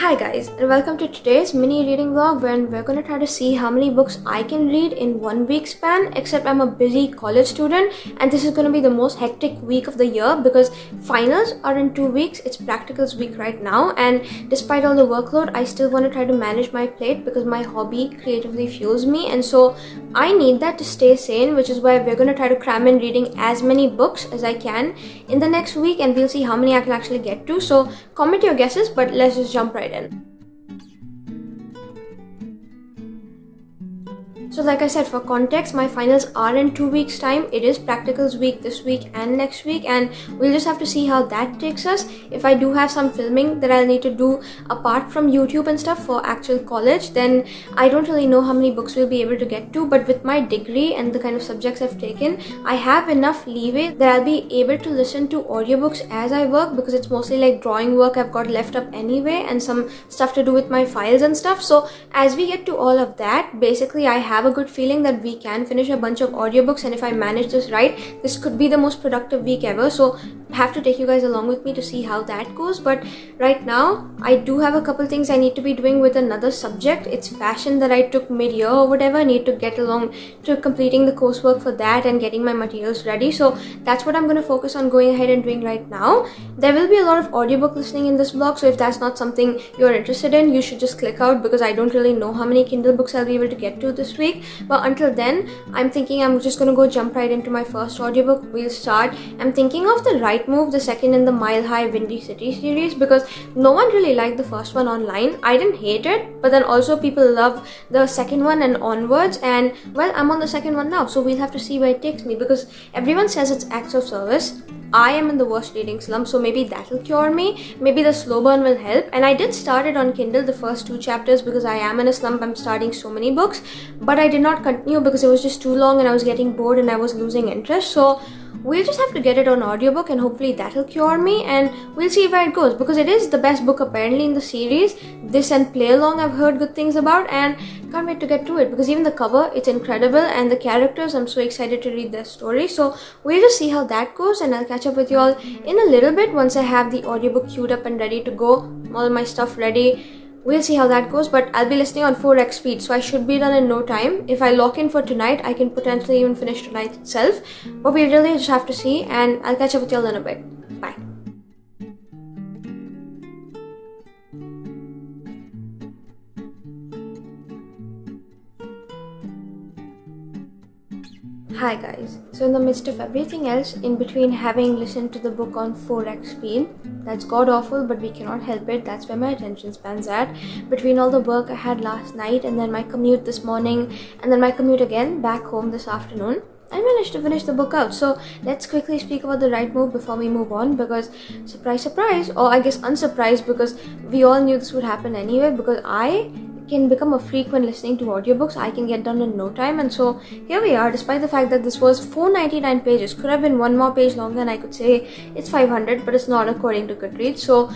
Hi guys, and welcome to today's mini reading vlog wherein we're going to try to see how many books I can read in 1 week span, except I'm a busy college student and this is going to be the most hectic week of the year because finals are in 2 weeks. It's practicals week right now, and despite all the workload, I still want to try to manage my plate because my hobby creatively fuels me, and so I need that to stay sane, which is why we're going to try to cram in reading as many books as I can in the next week, and we'll see how many I can actually get to. So comment your guesses, but let's just jump right in. So like I said, for context, my finals are in 2 weeks time. It is practicals week this week and next week, and we'll just have to see how that takes us. If I do have some filming that I'll need to do apart from YouTube and stuff for actual college, then I don't really know how many books we'll be able to get to, but with my degree and the kind of subjects I've taken, I have enough leeway that I'll be able to listen to audiobooks as I work, because it's mostly like drawing work I've got left up anyway and some stuff to do with my files and stuff. So as we get to all of that, basically I have a good feeling that we can finish a bunch of audiobooks, and if I manage this right, this could be the most productive week ever. So I have to take you guys along with me to see how that goes. But right now I do have a couple things I need to be doing with another subject. It's fashion that I took mid-year or whatever. I need to get along to completing the coursework for that and getting my materials ready. So that's what I'm going to focus on going ahead and doing right now. There will be a lot of audiobook listening in this vlog, so if that's not something you're interested in, you should just click out, because I don't really know how many Kindle books I'll be able to get to this week. But until then, I'm thinking I'm just going to go jump right into my first audiobook. We'll start. I'm thinking of The Right Move, the second in the Mile High Windy City series, because no one really liked the first one online. I didn't hate it, but then also people love the second one and onwards, and well, I'm on the second one now, so we'll have to see where it takes me, because everyone says it's acts of service. I am in the worst reading slump, so maybe that'll cure me. Maybe the slow burn will help. And I did start it on Kindle, the first 2 chapters, because I am in a slump. I'm starting so many books, but I did not continue because it was just too long and I was getting bored and I was losing interest. So we'll just have to get it on audiobook, and hopefully that'll cure me, and we'll see where it goes, because it is the best book apparently in the series. This and Play Along I've heard good things about, and can't wait to get to it, because even the cover, it's incredible, and the characters, I'm so excited to read their story. So we'll just see how that goes, and I'll catch up with you all in a little bit once I have the audiobook queued up and ready to go, all my stuff ready. We'll see how that goes, but I'll be listening on 4x speed, so I should be done in no time. If I lock in for tonight, I can potentially even finish tonight itself, but we really just have to see, and I'll catch up with y'all in a bit. Bye. Hi guys, so in the midst of everything else, in between having listened to the book on 4x speed, that's god awful, but we cannot help it, that's where my attention span's at, between all the work I had last night and then my commute this morning and then my commute again back home this afternoon, I managed to finish the book out. So let's quickly speak about The Right Move before we move on, because surprise surprise, or I guess unsurprised, because we all knew this would happen anyway, because I can become a freak when listening to audiobooks. I can get done in no time, and so here we are, despite the fact that this was 499 pages. Could have been one more page longer and I could say it's 500, but it's not according to Goodreads. So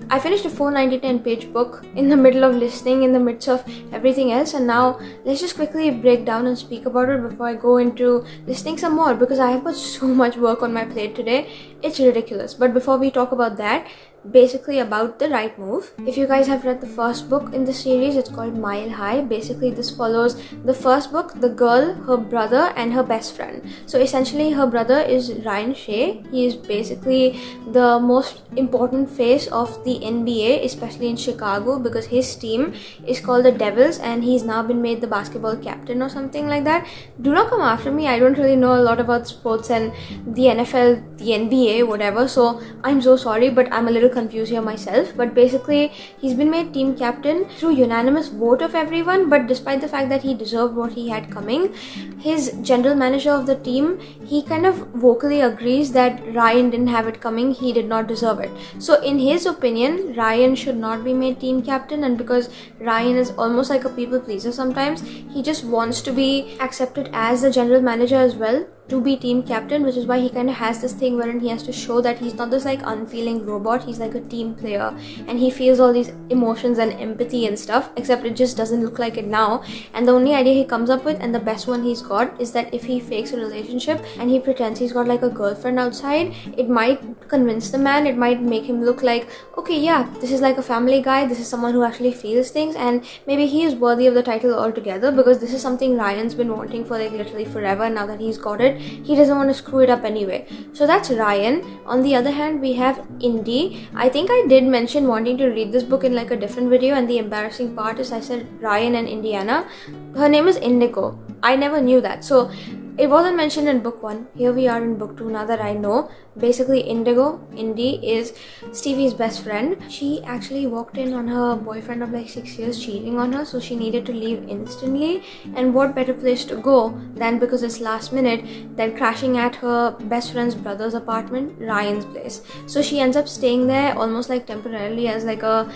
I finished a 499 page book in the middle of listening, in the midst of everything else, and now let's just quickly break down and speak about it before I go into listening some more, because I have got so much work on my plate today. It's ridiculous. But before we talk about that, basically about The Right Move, if you guys have read the first book in the series, it's called Mile High. Basically this follows the first book, the girl, her brother and her best friend. So essentially her brother is Ryan Shea. He is basically the most important face of the NBA, especially in Chicago, because his team is called the Devils and he's now been made the basketball captain or something like that. Do not come after me, I don't really know a lot about sports and the NFL, the NBA, whatever, so I'm so sorry, but I'm a little confused here myself. But basically he's been made team captain through unanimous vote of everyone, but despite the fact that he deserved what he had coming, his general manager of the team, he kind of vocally agrees that Ryan didn't have it coming, he did not deserve it. So in his opinion, Ryan should not be made team captain, and because Ryan is almost like a people pleaser sometimes, he just wants to be accepted as the general manager as well. to be team captain, which is why he kind of has this thing wherein he has to show that he's not this like unfeeling robot, he's like a team player and he feels all these emotions and empathy and stuff, except it just doesn't look like it now. And the only idea he comes up with, and the best one he's got, is that if he fakes a relationship and he pretends he's got like a girlfriend outside, it might convince the man, it might make him look like, okay, yeah, this is like a family guy, this is someone who actually feels things, and maybe he is worthy of the title altogether, because this is something Ryan's been wanting for like literally forever. Now that he's got it, he doesn't want to screw it up anyway. So that's Ryan. On the other hand, we have Indy. I think I did mention wanting to read this book in like a different video, and the embarrassing part is I said Ryan and Indiana. Her name is Indigo. I never knew that. So it wasn't mentioned in book 1. Here we are in book 2 now that I know. Basically, Indy is Stevie's best friend. She actually walked in on her boyfriend of like 6 years cheating on her, so she needed to leave instantly. And what better place to go than, because it's last minute, than crashing at her best friend's brother's apartment, Ryan's place. So she ends up staying there almost like temporarily as like a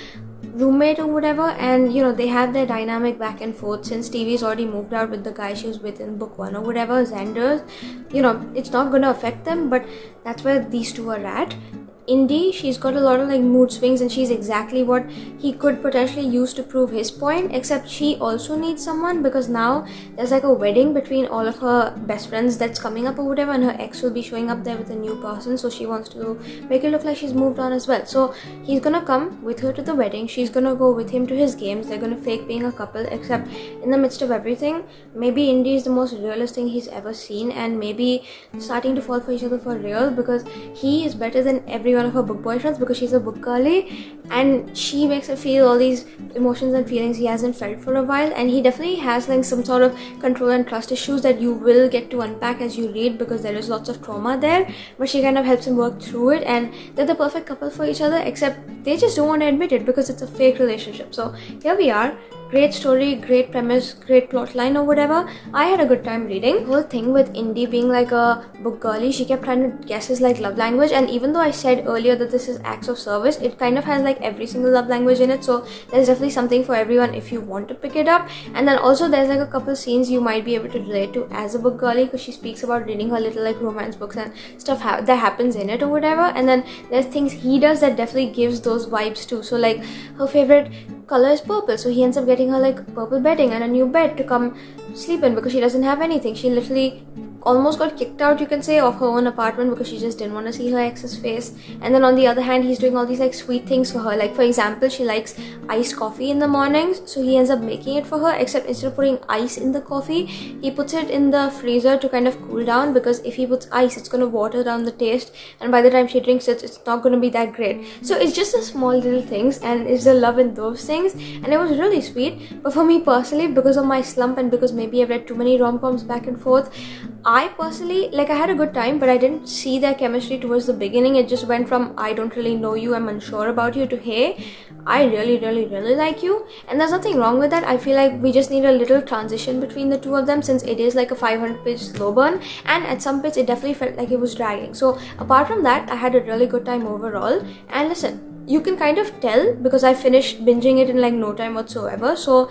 roommate or whatever, and you know, they have their dynamic back and forth since Stevie's already moved out with the guy she was with in book 1 or whatever, Xander's. You know, it's not gonna affect them, but that's where these two are at. Indy, she's got a lot of like mood swings, and she's exactly what he could potentially use to prove his point, except she also needs someone, because now there's like a wedding between all of her best friends that's coming up or whatever, and her ex will be showing up there with a new person, so she wants to make it look like she's moved on as well. So he's gonna come with her to the wedding, she's gonna go with him to his games, they're gonna fake being a couple, except in the midst of everything, maybe Indy is the most realist thing he's ever seen, and maybe starting to fall for each other for real, because he is better than everyone of her book boyfriends, because she's a book girly and she makes her feel all these emotions and feelings he hasn't felt for a while. And he definitely has like some sort of control and trust issues that you will get to unpack as you read, because there is lots of trauma there, but she kind of helps him work through it, and they're the perfect couple for each other, except they just don't want to admit it because it's a fake relationship. So here we are. Great story, great premise, great plot line or whatever. I had a good time reading. The whole thing with Indy being like a book girly, she kept trying to guess his like love language, and even though I said earlier that this is acts of service, it kind of has like every single love language in it, so there's definitely something for everyone if you want to pick it up. And then also there's like a couple scenes you might be able to relate to as a book girly, because she speaks about reading her little like romance books and stuff that happens in it or whatever. And then there's things he does that definitely gives those vibes too. So like her favorite color is purple, so he ends up getting her like purple bedding and a new bed to come sleep in, because she doesn't have anything. She literally almost got kicked out, you can say, of her own apartment because she just didn't want to see her ex's face. And then on the other hand, he's doing all these like sweet things for her. Like for example, she likes iced coffee in the mornings, so he ends up making it for her, except instead of putting ice in the coffee, he puts it in the freezer to kind of cool down, because if he puts ice, it's going to water down the taste, and by the time she drinks it, it's not going to be that great. So it's just the small little things, and it's the love in those things, and it was really sweet. But for me personally, because of my slump and because maybe I've read too many rom-coms back and forth, I personally, like, I had a good time, but I didn't see their chemistry towards the beginning. It just went from I don't really know you, I'm unsure about you, to hey, I really like you. And there's nothing wrong with that. I feel like we just need a little transition between the two of them, since it is like a 500-page slow burn, and at some bits it definitely felt like it was dragging. So apart from that, I had a really good time overall. And listen, you can kind of tell because I finished binging it in like no time whatsoever, so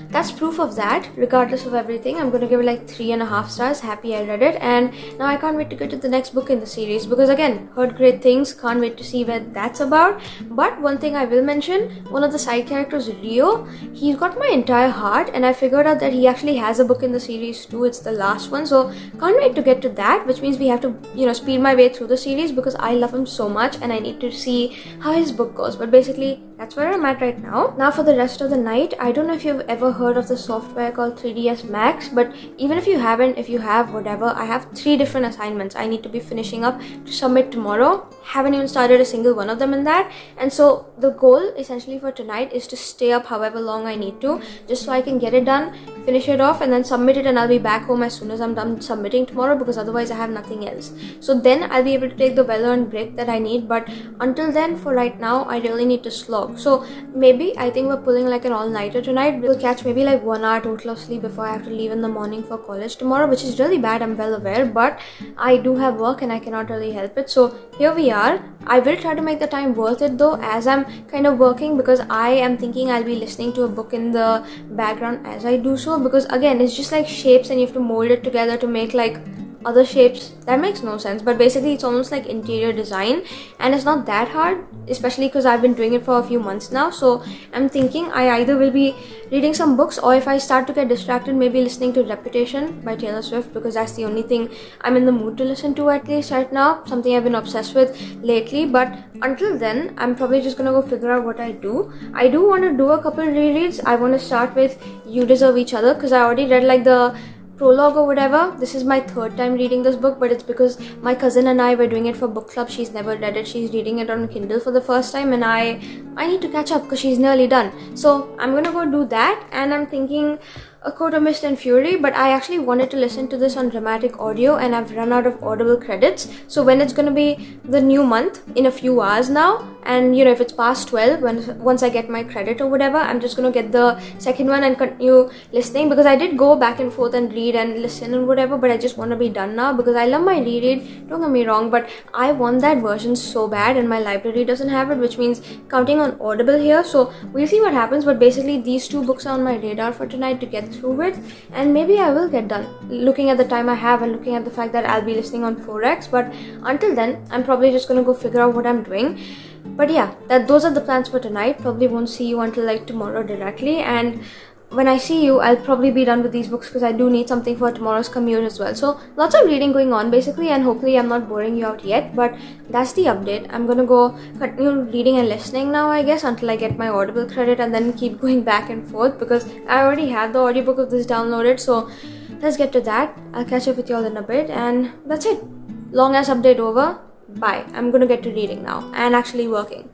that's proof of that. Regardless of everything, I'm gonna give it like 3.5 stars. Happy I read it, and now I can't wait to get to the next book in the series, because again, heard great things, can't wait to see where that's about. But one thing I will mention, one of the side characters, Rio, he's got my entire heart, and I figured out that he actually has a book in the series too. It's the last one, so can't wait to get to that, which means we have to, speed my way through the series, because I love him so much and I need to see how his book goes. But basically, that's where I'm at right now. Now for the rest of the night, I don't know if you've ever heard of the software called 3ds Max, but even if you haven't, if you have, whatever, I have 3 different assignments I need to be finishing up to submit tomorrow. Haven't even started a single one of them in that, and so the goal essentially for tonight is to stay up however long I need to, just so I can get it done, finish it off, and then submit it, and I'll be back home as soon as I'm done submitting tomorrow, because otherwise I have nothing else. So then I'll be able to take the well-earned break that I need, but until then, for right now, I really need to slog. So maybe, I think we're pulling like an all-nighter tonight. We'll catch maybe like 1 hour total of sleep before I have to leave in the morning for college tomorrow, which is really bad, I'm well aware, but I do have work and I cannot really help it. So here we are. I will try to make the time worth it though, as I'm kind of working, because I am thinking I'll be listening to a book in the background as I do so, because again, it's just like shapes and you have to mold it together to make like other shapes. That makes no sense, but basically it's almost like interior design, and it's not that hard, especially because I've been doing it for a few months now. So I'm thinking I either will be reading some books, or if I start to get distracted, maybe listening to Reputation by Taylor Swift, because that's the only thing I'm in the mood to listen to at least right now, something I've been obsessed with lately. But until then, I'm probably just gonna go figure out what I do. I do want to do a couple rereads. I want to start with You Deserve Each Other, because I already read like the prologue or whatever. This is my third time reading this book, but it's because my cousin and I were doing it for book club. She's never read it. She's reading it on Kindle for the first time, and I need to catch up because she's nearly done. So I'm gonna go do that, and I'm thinking A Coat of Mist and Fury, but I actually wanted to listen to this on dramatic audio, and I've run out of Audible credits. So when it's gonna be the new month in a few hours now, and you know, if it's past 12, once I get my credit or whatever, I'm just gonna get the second one and continue listening, because I did go back and forth and read and listen and whatever, but I just want to be done now because I love my reread, don't get me wrong, but I want that version so bad and my library doesn't have it, which means counting on Audible here. So we'll see what happens, but basically these two books are on my radar for tonight to get through with, and maybe I will get done looking at the time I have and looking at the fact that I'll be listening on 4x. But until then, I'm probably just gonna go figure out what I'm doing. But yeah, those are the plans for tonight. Probably won't see you until like tomorrow directly, and when I see you, I'll probably be done with these books because I do need something for tomorrow's commute as well. So lots of reading going on basically, and hopefully I'm not boring you out yet, but that's the update. I'm gonna go continue reading and listening now, I guess, until I get my Audible credit, and then keep going back and forth because I already had the audiobook of this downloaded. So let's get to that. I'll catch up with you all in a bit, and that's it. Long ass update over. Bye. I'm gonna get to reading now and actually working.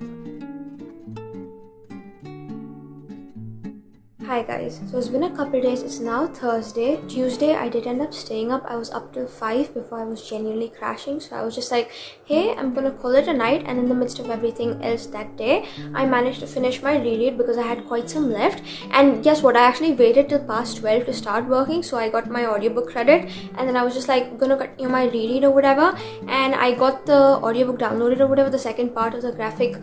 Hi guys, so it's been a couple days. It's now Thursday. Tuesday I did end up staying up. I was up till 5 before I was genuinely crashing, so I was just like, hey, I'm gonna call it a night. And in the midst of everything else that day, I managed to finish my reread because I had quite some left. And guess what, I actually waited till past 12 to start working, so I got my audiobook credit, and then I was just like gonna continue my reread or whatever, and I got the audiobook downloaded or whatever, the second part of the graphic,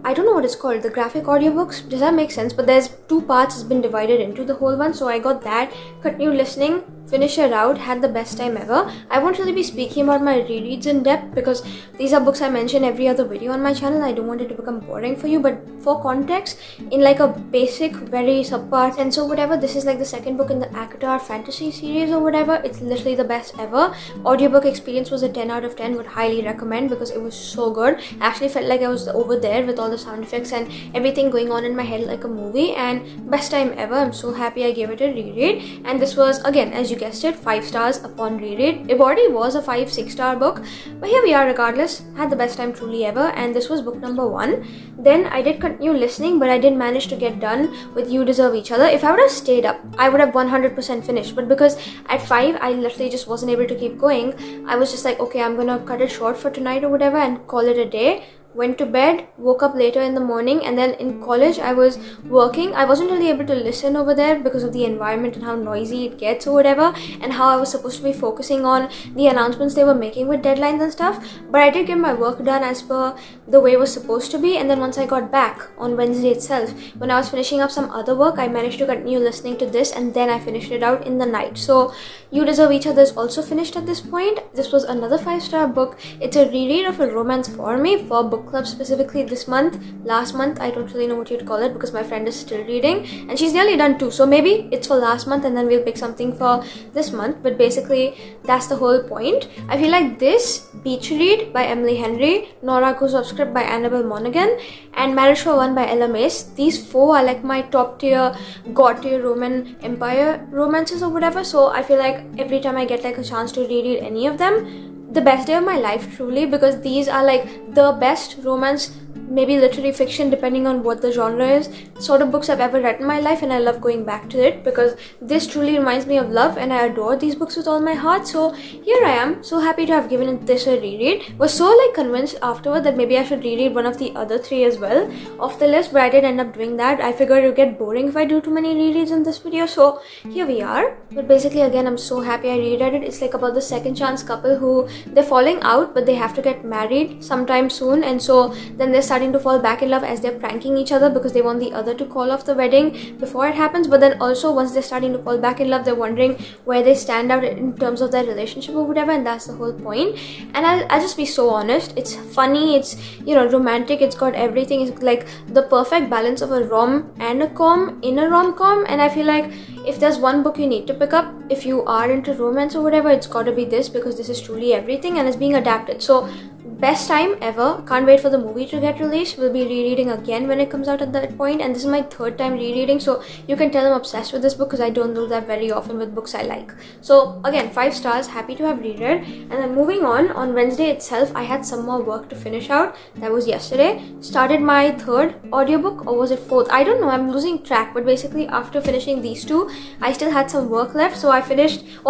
I don't know what it's called, the graphic audiobooks. Does that make sense? But there's 2 parts, it's been divided into the whole one. So I got that, continued listening, finished it out, had the best time ever. I won't really be speaking about my rereads in depth because these are books I mention every other video on my channel. I don't want it to become boring for you, but for context, in like a basic, very subpar sense or whatever, this is like the second book in the Akatar fantasy series or whatever. It's literally the best ever. Audiobook experience was a 10 out of 10, would highly recommend because it was so good. I actually felt like I was over there with all the sound effects and everything going on in my head like a movie, and best time ever. I'm so happy I gave it a reread, and this was, again, as you guessed it, 5 stars upon reread. It already was a 5-6 star book, but here we are regardless. Had the best time truly ever, and this was book number 1. Then I did continue listening, but I didn't manage to get done with You Deserve Each Other. If I would have stayed up, I would have 100% finished, but because at 5 I literally just wasn't able to keep going, I was just like, okay, I'm gonna cut it short for tonight or whatever and call it a day. Went to bed, woke up later in the morning, and then in college I was working. I wasn't really able to listen over there because of the environment and how noisy it gets or whatever, and how I was supposed to be focusing on the announcements they were making with deadlines and stuff. But I did get my work done as per the way it was supposed to be, and then once I got back on Wednesday itself, when I was finishing up some other work, I managed to continue listening to this, and then I finished it out in the night. So You Deserve Each Other is also finished at this point. This was another 5-star book. It's a reread of a romance for me, for book club specifically this month. Last month I don't really know what you'd call it because my friend is still reading and she's nearly done too, so maybe it's for last month and then we'll pick something for this month. But basically that's the whole point. I feel like this, Beach Read by Emily Henry, Nora Goes Off Script by Annabelle Monaghan, and Marriage for One by Ella Mace, these 4 are like my top tier, god tier Roman Empire romances or whatever. So I feel like every time I get like a chance to reread any of them, the best day of my life truly, because these are like the best romance, maybe literary fiction depending on what the genre is, sort of books I've ever read in my life, and I love going back to it because this truly reminds me of love and I adore these books with all my heart. So here I am, so happy to have given this a reread. Was so like convinced afterward that maybe I should reread one of the other 3 as well off the list, but I did end up doing that. I figured it would get boring if I do too many rereads in this video, so here we are. But basically again, I'm so happy I reread it. It's like about the second chance couple who they're falling out but they have to get married sometime soon, and so then they're starting starting to fall back in love as they're pranking each other because they want the other to call off the wedding before it happens. But then also once they're starting to fall back in love, they're wondering where they stand out in terms of their relationship or whatever, and that's the whole point. And I'll just be so honest, it's funny, it's, you know, romantic, it's got everything. It's like the perfect balance of a rom and a com in a rom-com. And I feel like if there's one book you need to pick up if you are into romance or whatever, it's got to be this, because this is truly everything and it's being adapted. So best time ever. Can't wait for the movie to get released. We'll be rereading again when it comes out at that point, and this is my third time rereading, so you can tell I'm obsessed with this book because I don't do that very often with books I like. So again, 5 stars, happy to have reread. And then moving on Wednesday itself, I had some more work to finish out. That was yesterday. Started my 3rd audiobook, or was it 4th? I don't know, I'm losing track, but basically after finishing these 2, I still had some work left, so I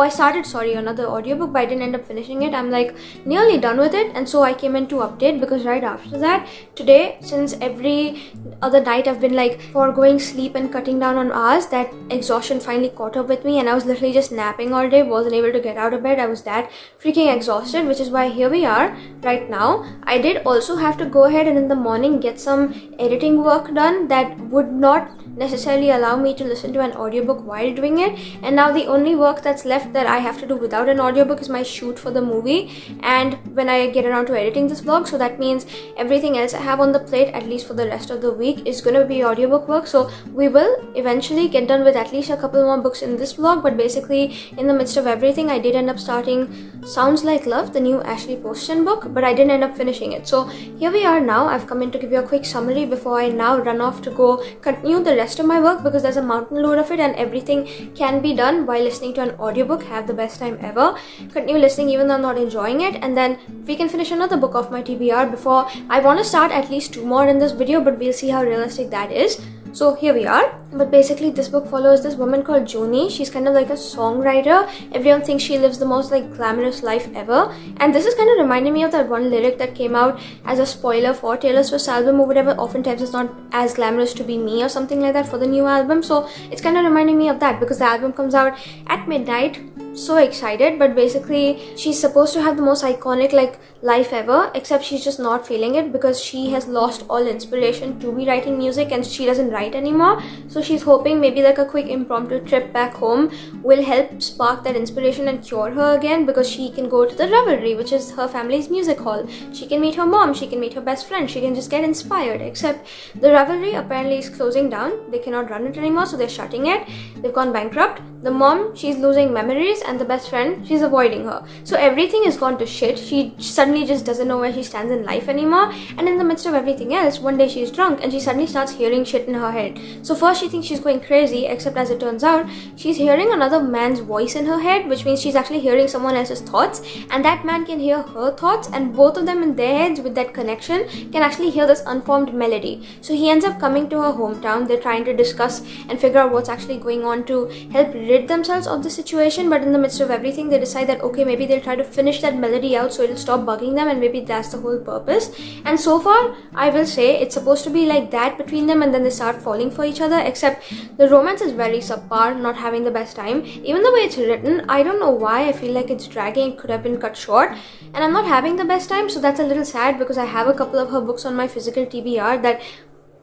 started another audiobook, but I didn't end up finishing it. I'm like nearly done with it, and so I came in to update because right after that, today, since every other night I've been like foregoing sleep and cutting down on hours, that exhaustion finally caught up with me, and I was literally just napping all day, wasn't able to get out of bed. I was that freaking exhausted, which is why here we are right now. I did also have to go ahead and in the morning get some editing work done that would not necessarily allow me to listen to an audiobook while doing it, and now the only work that's left that I have to do without an audiobook is my shoot for the movie, and when I get around to editing this vlog. So that means everything else I have on the plate, at least for the rest of the week, is gonna be audiobook work. So we will eventually get done with at least a couple more books in this vlog, but basically in the midst of everything, I did end up starting Sounds Like Love, the new Ashley Poston book, but I didn't end up finishing it. So here we are now. I've come in to give you a quick summary before I now run off to go continue the rest of my work, because there's a mountain load of it and everything can be done while listening to an audiobook. Have the best time ever. Continue listening even though I'm not enjoying it, and then we can finish another book off my TBR before I want to start at least 2 more in this video, but we'll see how realistic that is. So here we are. But basically this book follows this woman called Joni. She's kind of like a songwriter. Everyone thinks she lives the most like glamorous life ever, and this is kind of reminding me of that one lyric that came out as a spoiler for Taylor Swift's album or whatever. Oftentimes it's not as glamorous to be me or something like that for the new album. So it's kind of reminding me of that because the album comes out at midnight. So excited, but basically she's supposed to have the most iconic like life ever, except she's just not feeling it because she has lost all inspiration to be writing music and she doesn't write anymore. So she's hoping maybe like a quick impromptu trip back home will help spark that inspiration and cure her again, because she can go to the Revelry, which is her family's music hall. She can meet her mom, she can meet her best friend, she can just get inspired, except the Revelry apparently is closing down. They cannot run it anymore, so they're shutting it. They've gone bankrupt. The mom, she's losing memories, and the best friend, she's avoiding her. So everything has gone to shit. She suddenly just doesn't know where she stands in life anymore, and in the midst of everything else, one day she's drunk and she suddenly starts hearing shit in her head. So first she thinks she's going crazy, except as it turns out, she's hearing another man's voice in her head, which means she's actually hearing someone else's thoughts, and that man can hear her thoughts, and both of them in their heads with that connection can actually hear this unformed melody. So he ends up coming to her hometown. They're trying to discuss and figure out what's actually going on to help rid themselves of the situation, but in the midst of everything they decide that okay, maybe they'll try to finish that melody out so it'll stop bugging them, and maybe that's the whole purpose. And so far I will say it's supposed to be like that between them, and then they start falling for each other, except the romance is very subpar, not having the best time. Even the way it's written, I don't know why I feel like it's dragging. It could have been cut short, and I'm not having the best time. So that's a little sad because I have a couple of her books on my physical TBR that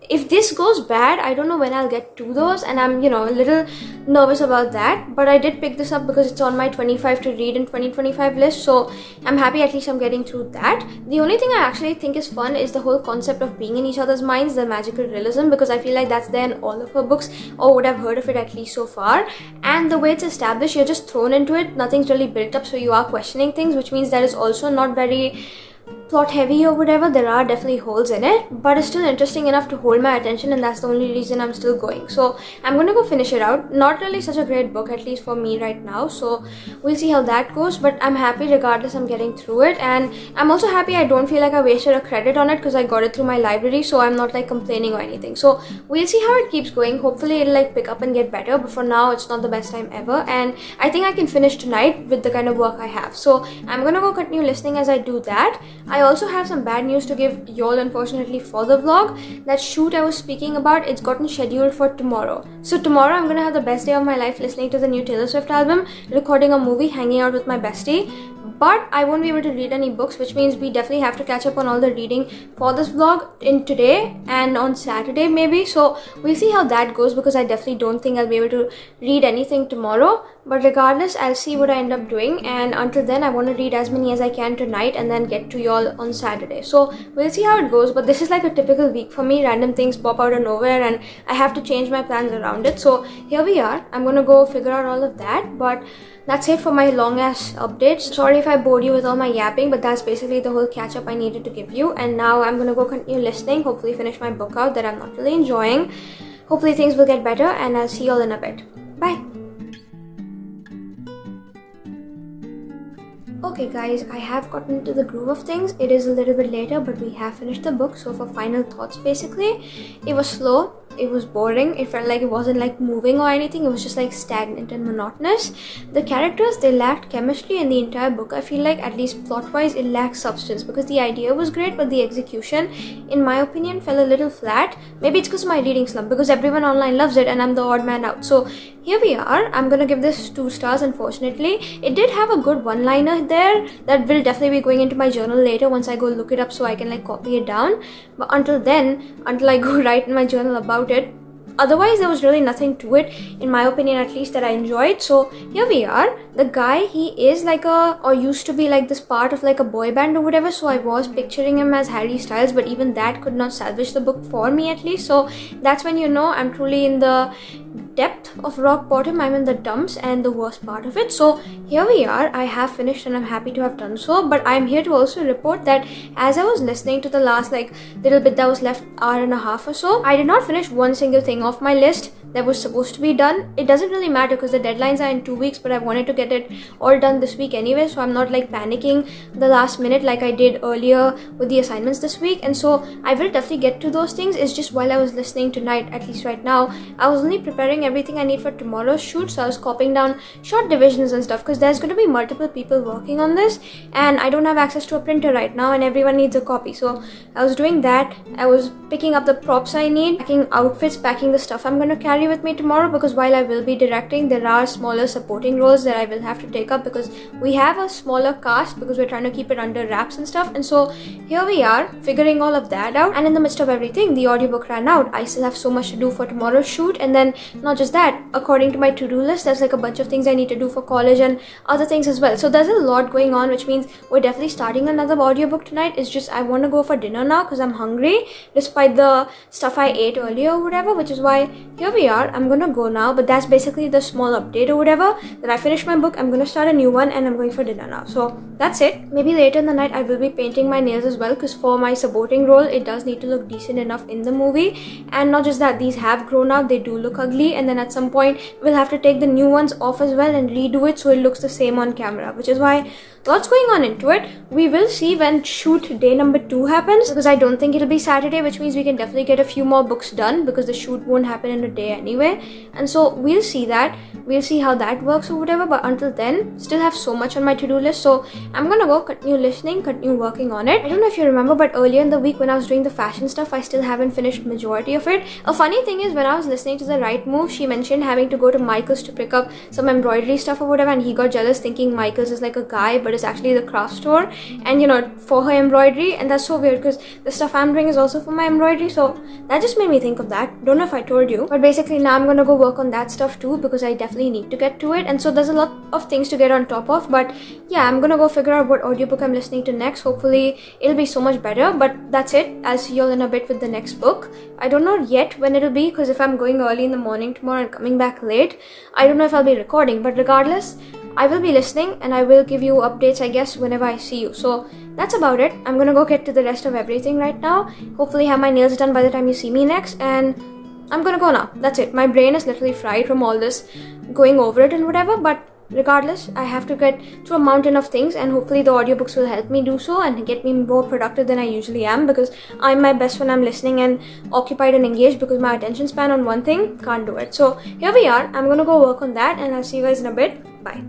if this goes bad, I don't know when I'll get to those, and I'm, a little nervous about that. But I did pick this up because it's on my 25 to read in 2025 list, so I'm happy at least I'm getting through that. The only thing I actually think is fun is the whole concept of being in each other's minds, the magical realism, because I feel like that's there in all of her books, or would have heard of it at least so far. And the way it's established, you're just thrown into it, nothing's really built up, so you are questioning things, which means that is also not very plot heavy or whatever. There are definitely holes in it, but it's still interesting enough to hold my attention, and that's the only reason I'm still going. So I'm gonna go finish it out. Not really such a great book, at least for me right now, so we'll see how that goes, but I'm happy regardless. I'm getting through it, and I'm also happy I don't feel like I wasted a credit on it because I got it through my library, so I'm not like complaining or anything. So we'll see how it keeps going. Hopefully it'll like pick up and get better, but for now it's not the best time ever, and I think I can finish tonight with the kind of work I have. So I'm gonna go continue listening as I do that. I also have some bad news to give y'all, unfortunately, for the vlog. That shoot I was speaking about, it's gotten scheduled for tomorrow. So tomorrow I'm gonna have the best day of my life listening to the new Taylor Swift album, recording a movie, hanging out with my bestie. But I won't be able to read any books, which means we definitely have to catch up on all the reading for this vlog in today and on Saturday maybe. So we'll see how that goes, because I definitely don't think I'll be able to read anything tomorrow. But regardless, I'll see what I end up doing, and until then I want to read as many as I can tonight and then get to y'all on Saturday. So we'll see how it goes, but this is like a typical week for me. Random things pop out of nowhere and I have to change my plans around it. So here we are. I'm gonna go figure out all of that, but that's it for my long ass updates. Sorry if I bored you with all my yapping, but that's basically the whole catch up I needed to give you. And now I'm gonna go continue listening, hopefully finish my book out that I'm not really enjoying. Hopefully things will get better, and I'll see you all in a bit. Bye. Okay guys, I have gotten into the groove of things. It is a little bit later, but we have finished the book. So for final thoughts, basically, it was slow. It was boring. It felt like it wasn't like moving or anything. It was just like stagnant and monotonous. The characters, they lacked chemistry in the entire book. I feel like, at least plot wise, it lacked substance, because the idea was great, but the execution, in my opinion, fell a little flat. Maybe it's because of my reading slump, because everyone online loves it and I'm the odd man out. So here we are. I'm gonna give this 2 stars, unfortunately. It did have a good one-liner there that will definitely be going into my journal later once I go look it up so I can like copy it down. But until then, until I go write in my journal about it, otherwise there was really nothing to it, in my opinion at least, that I enjoyed. So here we are. The guy, he is like or used to be like this part of like a boy band or whatever, so I was picturing him as Harry Styles, but even that could not salvage the book for me, at least. So that's when you know I'm truly in the depth of rock bottom. I'm in the dumps and the worst part of it. So here we are. I have finished and I'm happy to have done so, but I'm here to also report that as I was listening to the last like little bit that was left, hour and a half or so, I did not finish one single thing off my list that was supposed to be done. It doesn't really matter because the deadlines are in 2 weeks, but I wanted to get it all done this week anyway, so I'm not like panicking the last minute like I did earlier with the assignments this week. And so I will definitely get to those things. It's just while I was listening tonight, at least right now, I was only preparing everything I need for tomorrow's shoot. So I was copying down short divisions and stuff, because there's going to be multiple people working on this and I don't have access to a printer right now and everyone needs a copy. So I was doing that. I was picking up the props I need, packing outfits, packing the stuff I'm going to carry with me tomorrow, because while I will be directing, there are smaller supporting roles that I will have to take up, because we have a smaller cast, because we're trying to keep it under wraps and stuff. And so here we are figuring all of that out, and in the midst of everything, the audiobook ran out. I still have so much to do for tomorrow's shoot, and then not just that, according to my to-do list, there's like a bunch of things I need to do for college and other things as well. So there's a lot going on, which means we're definitely starting another audiobook tonight. It's just I want to go for dinner now because I'm hungry, despite the stuff I ate earlier or whatever, which is why here we are. I'm gonna go now, but that's basically the small update or whatever, that I finished my book. I'm gonna start a new one and I'm going for dinner now. So that's it. Maybe later in the night I will be painting my nails as well, because for my supporting role it does need to look decent enough in the movie. And not just that, these have grown out, they do look ugly, and then at some point we'll have to take the new ones off as well and redo it so it looks the same on camera, which is why lots going on into it. We will see when shoot day number 2 happens, because I don't think it'll be Saturday, which means we can definitely get a few more books done, because the shoot won't happen in a day anyway. And so we'll see that. We'll see how that works or whatever, but until then, still have so much on my to-do list. So I'm gonna go continue listening, continue working on it. I don't know if you remember, but earlier in the week when I was doing the fashion stuff, I still haven't finished majority of it. A funny thing is, when I was listening to the right move, she mentioned having to go to Michael's to pick up some embroidery stuff or whatever, and he got jealous thinking Michael's is like a guy, but it's actually the craft store, and you know, for her embroidery. And that's so weird because the stuff I'm doing is also for my embroidery. So that just made me think of that. Don't know if I told you, but basically now I'm gonna go work on that stuff too, because I definitely need to get to it. And so there's a lot of things to get on top of, but yeah, I'm gonna go figure out what audiobook I'm listening to next. Hopefully it'll be so much better, but that's it. I'll see you all in a bit with the next book. I don't know yet when it'll be, because if I'm going early in the morning tomorrow and coming back late, I don't know if I'll be recording, but regardless, I will be listening and I will give you updates, I guess, whenever I see you. So that's about it. I'm gonna go get to the rest of everything right now. Hopefully have my nails done by the time you see me next, and I'm gonna go now. That's it. My brain is literally fried from all this going over it and whatever, but regardless, I have to get through a mountain of things, and hopefully the audiobooks will help me do so and get me more productive than I usually am, because I'm my best when I'm listening and occupied and engaged, because my attention span on one thing can't do it. So here we are. I'm gonna go work on that, and I'll see you guys in a bit. Bye.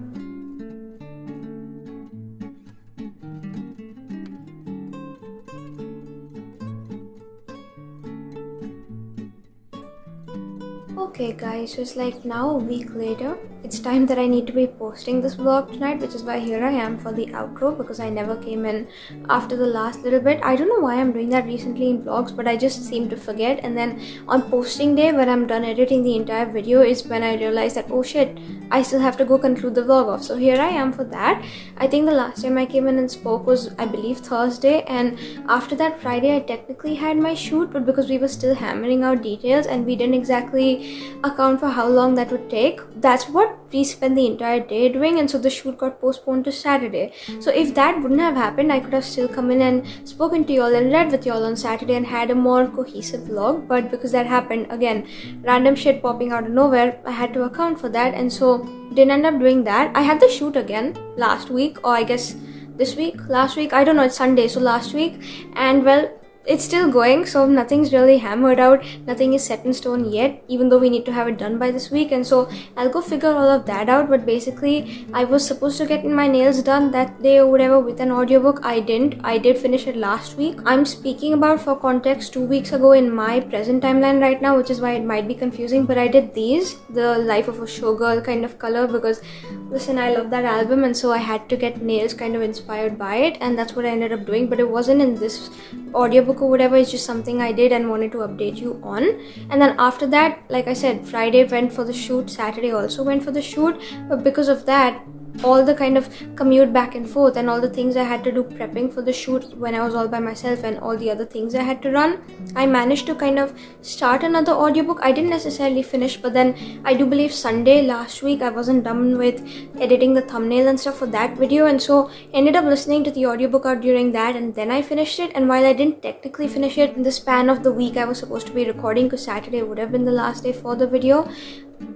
Okay guys, so it's like now a week later. It's time that I need to be posting this vlog tonight, which is why here I am for the outro, because I never came in after the last little bit. I don't know why I'm doing that recently in vlogs, but I just seem to forget, and then on posting day when I'm done editing the entire video is when I realize that, oh shit, I still have to go conclude the vlog off. So here I am for that. I think the last time I came in and spoke was, I believe, Thursday, and after that Friday I technically had my shoot, but because we were still hammering out details and we didn't exactly account for how long that would take, that's what we spent the entire day doing, and so the shoot got postponed to Saturday. So if that wouldn't have happened, I could have still come in and spoken to y'all and read with y'all on Saturday and had a more cohesive vlog, but because that happened, again, random shit popping out of nowhere, I had to account for that, and so didn't end up doing that. I had the shoot again last week, or I guess this week, last week, I don't know, it's Sunday, so last week, and well, it's still going, so nothing's really hammered out, nothing is set in stone yet, even though we need to have it done by this week, and so I'll go figure all of that out. But basically I was supposed to get my nails done that day or whatever with an audiobook. I did finish it last week. I'm speaking about, for context, 2 weeks ago in my present timeline right now, which is why it might be confusing, but I did these, the Life of a Showgirl kind of color, because listen, I love that album, and so I had to get nails kind of inspired by it, and that's what I ended up doing. But it wasn't in this audiobook or whatever, it's just something I did and wanted to update you on. And then after that, like I said, Friday went for the shoot, Saturday also went for the shoot, but because of that, all the kind of commute back and forth and all the things I had to do prepping for the shoot when I was all by myself and all the other things I had to run, I managed to kind of start another audiobook. I didn't necessarily finish, but then I do believe Sunday last week I wasn't done with editing the thumbnail and stuff for that video, and so ended up listening to the audiobook out during that, and then I finished it. And while I didn't technically finish it in the span of the week I was supposed to be recording, because Saturday would have been the last day for the video,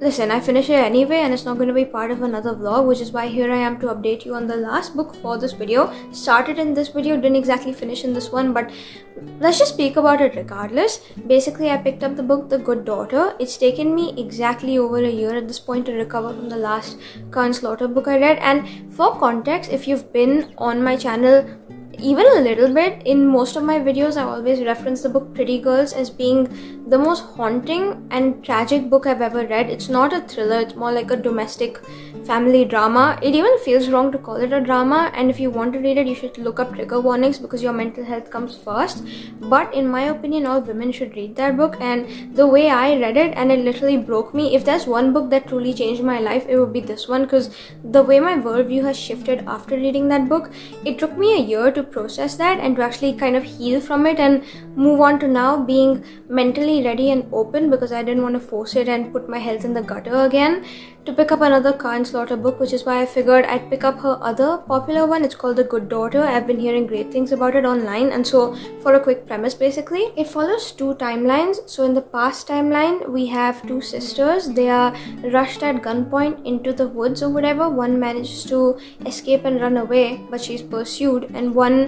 listen, I finished it anyway, and it's not going to be part of another vlog, which is why here I am to update you on the last book for this video. Started in this video, didn't exactly finish in this one, but let's just speak about it regardless. Basically, I picked up the book The Good Daughter. It's taken me exactly over a year at this point to recover from the last Karin book I read. And for context, if you've been on my channel even a little bit, in most of my videos I always reference the book Pretty Girls as being the most haunting and tragic book I've ever read. It's not a thriller, it's more like a domestic family drama. It even feels wrong to call it a drama, and if you want to read it, you should look up trigger warnings because your mental health comes first. But in my opinion, all women should read that book, and the way I read it, and it literally broke me. If there's one book that truly changed my life, it would be this one, because the way my worldview has shifted after reading that book, it took me a year to process that and to actually kind of heal from it and move on to now being mentally ready and open, because I didn't want to force it and put my health in the gutter again, to pick up another Karin book, which is why I figured I'd pick up her other popular one. It's called The Good Daughter. I've been hearing great things about it online, and so for a quick premise, basically it follows two timelines. So in the past timeline, we have two sisters. They are rushed at gunpoint into the woods or whatever. One manages to escape and run away, but she's pursued, and one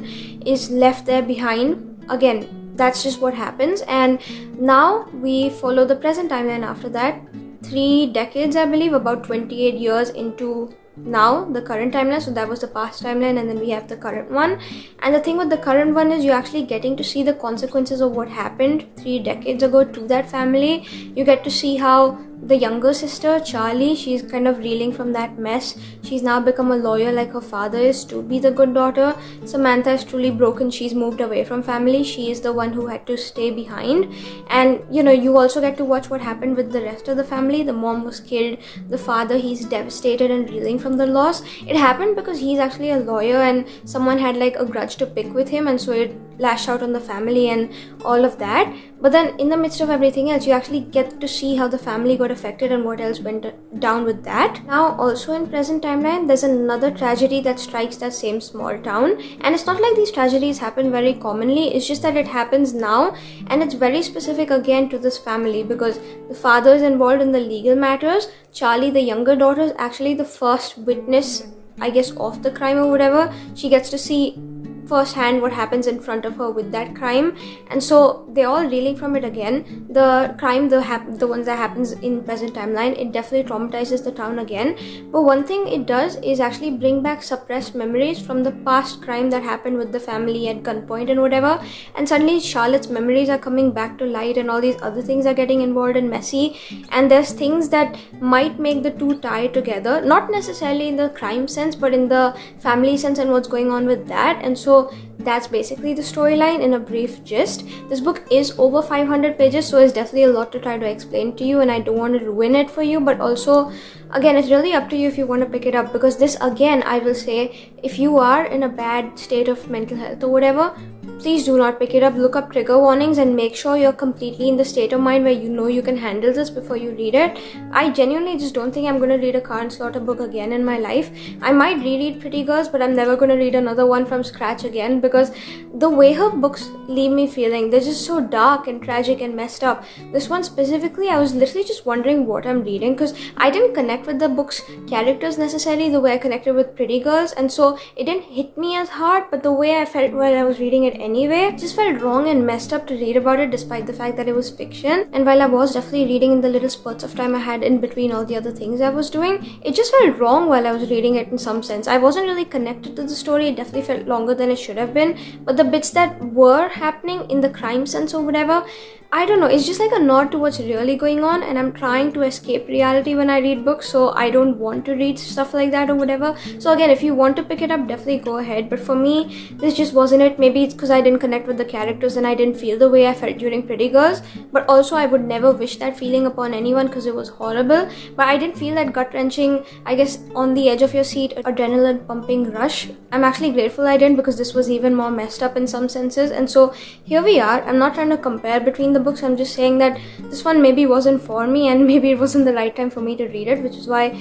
is left there behind. Again, that's just what happens. And now we follow the present timeline after that. 3 decades, I believe, about 28 years into now the current timeline. So that was the past timeline, and then we have the current one. And the thing with the current one is you're actually getting to see the consequences of what happened 3 decades ago to that family. You get to see how the younger sister, Charlie, she's kind of reeling from that mess. She's now become a lawyer like her father is to be the good daughter. Samantha is truly broken. She's moved away from family. She is the one who had to stay behind. And you also get to watch what happened with the rest of the family. The mom was killed. The father, he's devastated and reeling from the loss. It happened because he's actually a lawyer and someone had like a grudge to pick with him, and so it lashed out on the family and all of that. But then in the midst of everything else, you actually get to see how the family got affected and what else went down with that. Now also in present timeline, there's another tragedy that strikes that same small town, and it's not like these tragedies happen very commonly. It's just that it happens now, and it's very specific again to this family because the father is involved in the legal matters. Charlie, the younger daughter, is actually the first witness, I guess, of the crime or whatever. She gets to see firsthand what happens in front of her with that crime, and so they're all reeling from it again. The crime, the ones that happens in present timeline, it definitely traumatizes the town again. But one thing it does is actually bring back suppressed memories from the past crime that happened with the family at gunpoint and whatever, and suddenly Charlotte's memories are coming back to light, and all these other things are getting involved and messy, and there's things that might make the two tie together, not necessarily in the crime sense but in the family sense and what's going on with that. And so that's basically the storyline in a brief gist. This book is over 500 pages, so it's definitely a lot to try to explain to you, and I don't want to ruin it for you, but also again, it's really up to you if you want to pick it up, because this, again, I will say, if you are in a bad state of mental health or whatever, please do not pick it up. Look up trigger warnings and make sure you're completely in the state of mind where you know you can handle this before you read it. I genuinely just don't think I'm going to read a Karin Slaughter book again in my life. I might reread Pretty Girls, but I'm never going to read another one from scratch again, because the way her books leave me feeling, they're just so dark and tragic and messed up. This one specifically, I was literally just wondering what I'm reading, because I didn't connect with the book's characters necessarily the way I connected with Pretty Girls, and so it didn't hit me as hard, but the way I felt while I was reading it anyway just felt wrong and messed up to read about it, despite the fact that it was fiction. And while I was definitely reading in the little spurts of time I had in between all the other things I was doing, it just felt wrong while I was reading it in some sense. I wasn't really connected to the story. It definitely felt longer than it should have been, but the bits that were happening in the crime sense or whatever, I don't know, it's just like a nod to what's really going on, and I'm trying to escape reality when I read books, so I don't want to read stuff like that or whatever. So again, if you want to pick it up, definitely go ahead, but for me, this just wasn't it. Maybe it's because I didn't connect with the characters and I didn't feel the way I felt during Pretty Girls, but also I would never wish that feeling upon anyone because it was horrible. But I didn't feel that gut-wrenching, I guess, on the edge of your seat, adrenaline pumping rush. I'm actually grateful I didn't, because this was even more messed up in some senses. And so here we are. I'm not trying to compare between the books. I'm just saying that this one maybe wasn't for me, and maybe it wasn't the right time for me to read it, which is why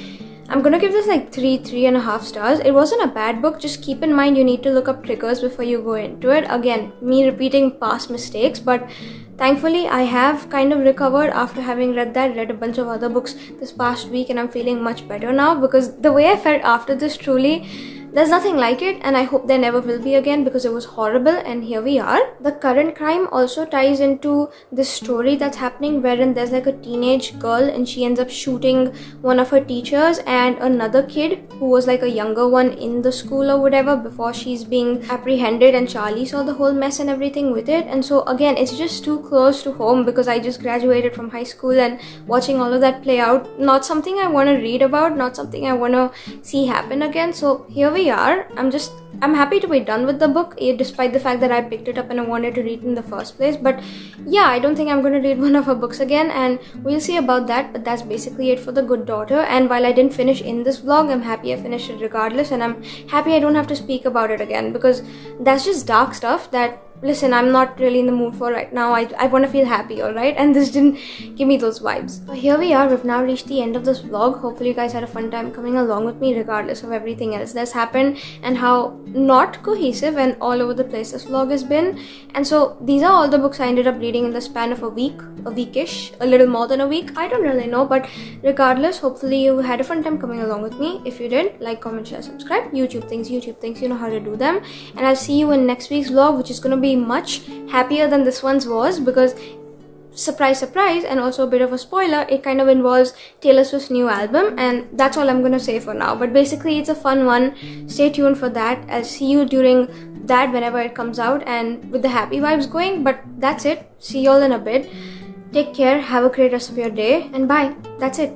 I'm gonna give this like 3.5 stars. It wasn't a bad book. Just keep in mind you need to look up triggers before you go into it. Again, me repeating past mistakes, but thankfully I have kind of recovered after having read a bunch of other books this past week, and I'm feeling much better now, because the way I felt after this, truly, there's nothing like it, and I hope there never will be again, because it was horrible. And here we are. The current crime also ties into this story that's happening, wherein there's like a teenage girl and she ends up shooting one of her teachers and another kid who was like a younger one in the school or whatever before she's being apprehended, and Charlie saw the whole mess and everything with it. And so again, it's just too close to home, because I just graduated from high school, and watching all of that play out, not something I want to read about, not something I want to see happen again. So here we are. I'm happy to be done with the book, despite the fact that I picked it up and I wanted to read it in the first place. But yeah, I don't think I'm going to read one of her books again, and we'll see about that. But that's basically it for The Good Daughter. And while I didn't finish in this vlog, I'm happy I finished it regardless, and I'm happy I don't have to speak about it again, because that's just dark stuff that, listen, I'm not really in the mood for right now. I want to feel happy, alright? And this didn't give me those vibes. So here we are. We've now reached the end of this vlog. Hopefully you guys had a fun time coming along with me, regardless of everything else that's happened and how not cohesive and all over the place this vlog has been. And so these are all the books I ended up reading in the span of a weekish, a little more than a week. I don't really know, but regardless, hopefully you had a fun time coming along with me. If you did, like, comment, share, subscribe. YouTube things, you know how to do them. And I'll see you in next week's vlog, which is going to be much happier than this one's was, because surprise, and also a bit of a spoiler, it kind of involves Taylor Swift's new album, and that's all I'm gonna say for now. But basically, it's a fun one. Stay tuned for that. I'll see you during that whenever it comes out, and with the happy vibes going. But that's it. See y'all in a bit. Take care, have a great rest of your day, and bye. That's it.